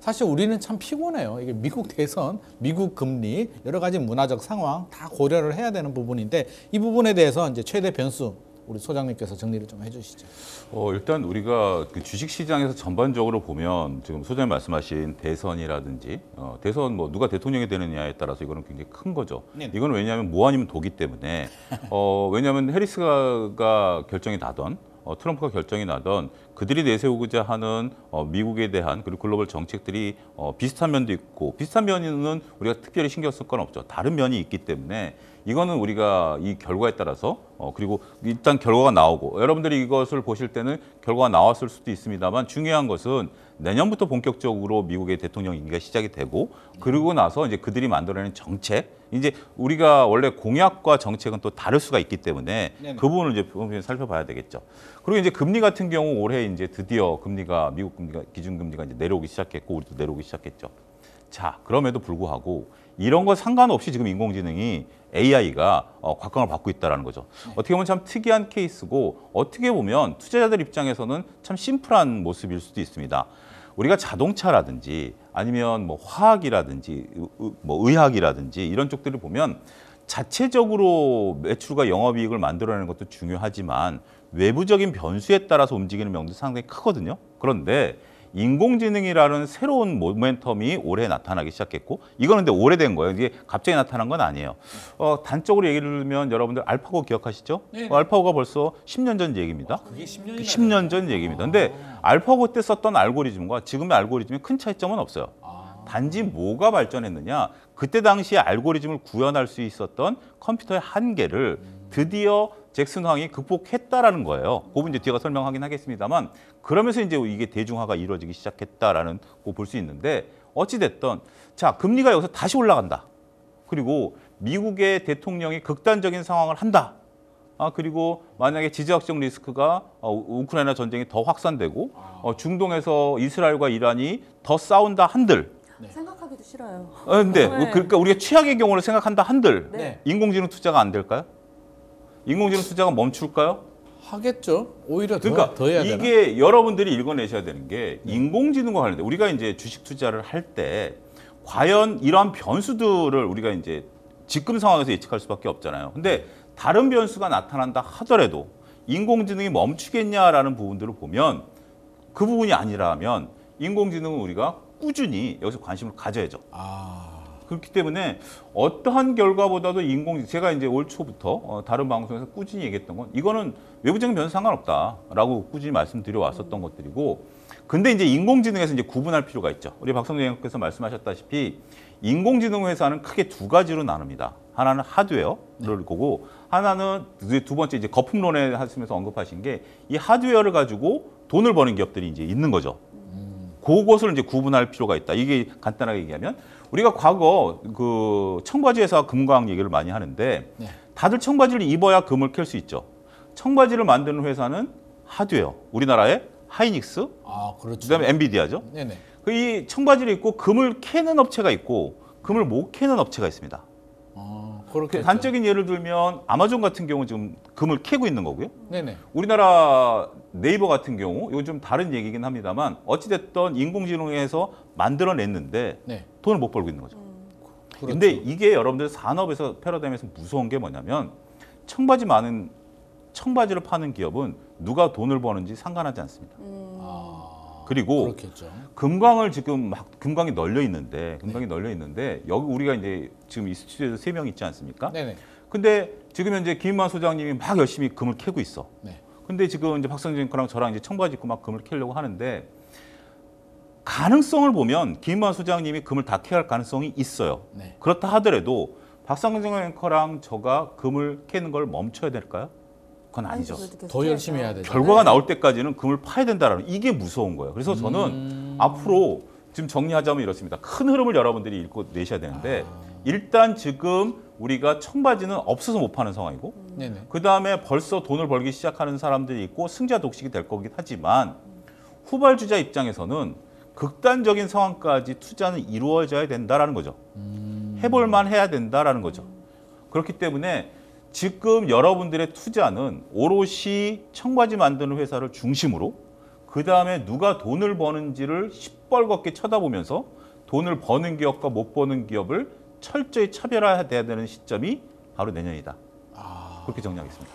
사실 우리는 참 피곤해요. 이게 미국 대선, 미국 금리, 여러 가지 문화적 상황 다 고려를 해야 되는 부분인데 이 부분에 대해서 이제 최대 변수 우리 소장님께서 정리를 좀 해주시죠. 일단 우리가 그 주식시장에서 전반적으로 보면 지금 소장님 말씀하신 대선이라든지 대선 뭐 누가 대통령이 되느냐에 따라서 이거는 굉장히 큰 거죠. 네네. 이건 왜냐하면 뭐 아니면 도기 때문에 왜냐하면 해리스가 결정이 나던 트럼프가 결정이 나던 그들이 내세우고자 하는 미국에 대한 그리고 글로벌 정책들이 비슷한 면도 있고 비슷한 면은 우리가 특별히 신경 쓸 건 없죠. 다른 면이 있기 때문에 이거는 우리가 이 결과에 따라서 그리고 일단 결과가 나오고 여러분들이 이것을 보실 때는 결과가 나왔을 수도 있습니다만 중요한 것은 내년부터 본격적으로 미국의 대통령 임기가 시작이 되고 그러고 나서 이제 그들이 만들어내는 정책 이제 우리가 원래 공약과 정책은 또 다를 수가 있기 때문에 네네. 그 부분을 이제 살펴봐야 되겠죠. 그리고 이제 금리 같은 경우 올해 이제 드디어 미국 금리가 기준금리가 이제 내려오기 시작했고 우리도 내려오기 시작했죠. 자, 그럼에도 불구하고 이런 거 상관없이 지금 인공지능이 AI가 곽강을 받고 있다는 거죠. 어떻게 보면 참 특이한 케이스고 어떻게 보면 투자자들 입장에서는 참 심플한 모습일 수도 있습니다. 우리가 자동차라든지 아니면 뭐 화학이라든지 뭐 의학이라든지 이런 쪽들을 보면 자체적으로 매출과 영업이익을 만들어내는 것도 중요하지만 외부적인 변수에 따라서 움직이는 면도 상당히 크거든요. 그런데 인공지능이라는 새로운 모멘텀이 올해 나타나기 시작했고 이거는 근데 오래된 거예요. 이게 갑자기 나타난 건 아니에요. 단적으로 얘기를 들면 여러분들 알파고 기억하시죠? 네. 알파고가 벌써 10년 전 얘기입니다. 그게 10년이나 10년 전 얘기입니다. 근데 알파고 때 썼던 알고리즘과 지금의 알고리즘에 큰 차이점은 없어요. 단지 뭐가 발전했느냐? 그때 당시에 알고리즘을 구현할 수 있었던 컴퓨터의 한계를 드디어 잭슨 황이 극복했다라는 거예요. 그 부분 이제 뒤가 설명하긴 하겠습니다만 그러면서 이제 이게 대중화가 이루어지기 시작했다라는 거 볼 수 있는데 어찌 됐든 자 금리가 여기서 다시 올라간다. 그리고 미국의 대통령이 극단적인 상황을 한다. 그리고 만약에 지정학적 리스크가 우크라이나 전쟁이 더 확산되고 중동에서 이스라엘과 이란이 더 싸운다 한들 생각하기도 싫어요. 근데 네. 그러니까 우리가 최악의 경우를 생각한다 한들 네. 인공지능 투자가 안 될까요? 인공지능 투자가 멈출까요? 하겠죠. 오히려 그러니까 더 해야 되나? 이게 여러분들이 읽어내셔야 되는 게 인공지능과 관련돼 우리가 이제 주식 투자를 할 때 과연 이러한 변수들을 우리가 이제 지금 상황에서 예측할 수밖에 없잖아요. 근데 다른 변수가 나타난다 하더라도 인공지능이 멈추겠냐라는 부분들을 보면 그 부분이 아니라면 인공지능은 우리가 꾸준히 여기서 관심을 가져야죠. 그렇기 때문에 어떠한 결과보다도 제가 이제 올 초부터 다른 방송에서 꾸준히 얘기했던 건 이거는 외부적인 변수 상관없다라고 꾸준히 말씀드려 왔었던 것들이고 근데 이제 인공지능에서 이제 구분할 필요가 있죠. 우리 박성준 의원께서 말씀하셨다시피 인공지능 회사는 크게 두 가지로 나눕니다. 하나는 하드웨어를 보고 하나는 두 번째 이제 거품론에 하시면서 언급하신 게 이 하드웨어를 가지고 돈을 버는 기업들이 이제 있는 거죠. 그것을 이제 구분할 필요가 있다. 이게 간단하게 얘기하면 우리가 과거 그 청바지 회사 금광 얘기를 많이 하는데 다들 청바지를 입어야 금을 캘 수 있죠. 청바지를 만드는 회사는 하드웨어. 우리나라의 하이닉스, 그렇죠. 그다음에 엔비디아죠. 네네. 이 청바지를 입고 금을 캐는 업체가 있고 금을 못 캐는 업체가 있습니다. 그렇게 단적인 예를 들면 아마존 같은 경우 지금 금을 캐고 있는 거고요. 네네. 우리나라 네이버 같은 경우 이건 좀 다른 얘기긴 합니다만 어찌됐든 인공지능에서 만들어냈는데 네. 돈을 못 벌고 있는 거죠. 그렇죠. 근데 이게 여러분들 산업에서 패러다임에서 무서운 게 뭐냐면 청바지를 파는 기업은 누가 돈을 버는지 상관하지 않습니다. 그리고 그렇겠죠. 금광이 널려 있는데 여기 우리가 이제 지금 이 스튜디오에서 3명 있지 않습니까? 네네. 근데 지금 현재 김인만 소장님이 막 열심히 금을 캐고 있어. 네. 근데 지금 이제 박성진 거랑 저랑 이제 청바지 입고 막 금을 캐려고 하는데 가능성을 보면 김인만 소장님이 금을 다 캐갈 가능성이 있어요. 네. 그렇다 하더라도 박성진 앵커랑 저가 금을 캐는 걸 멈춰야 될까요? 그건 아니죠. 더 열심히 해야 되죠. 결과가 나올 때까지는 금을 파야 된다라는 이게 무서운 거예요. 그래서 저는 앞으로 지금 정리하자면 이렇습니다. 큰 흐름을 여러분들이 읽고 내셔야 되는데 일단 지금 우리가 청바지는 없어서 못 파는 상황이고 네네. 그다음에 벌써 돈을 벌기 시작하는 사람들이 있고 승자 독식이 될 거긴 하지만 후발주자 입장에서는 극단적인 상황까지 투자는 이루어져야 된다라는 거죠. 해볼 만 해야 된다라는 거죠. 그렇기 때문에 지금 여러분들의 투자는 오롯이 청바지 만드는 회사를 중심으로 그 다음에 누가 돈을 버는지를 시뻘겋게 쳐다보면서 돈을 버는 기업과 못 버는 기업을 철저히 차별화해야 되는 시점이 바로 내년이다. 그렇게 정리하겠습니다.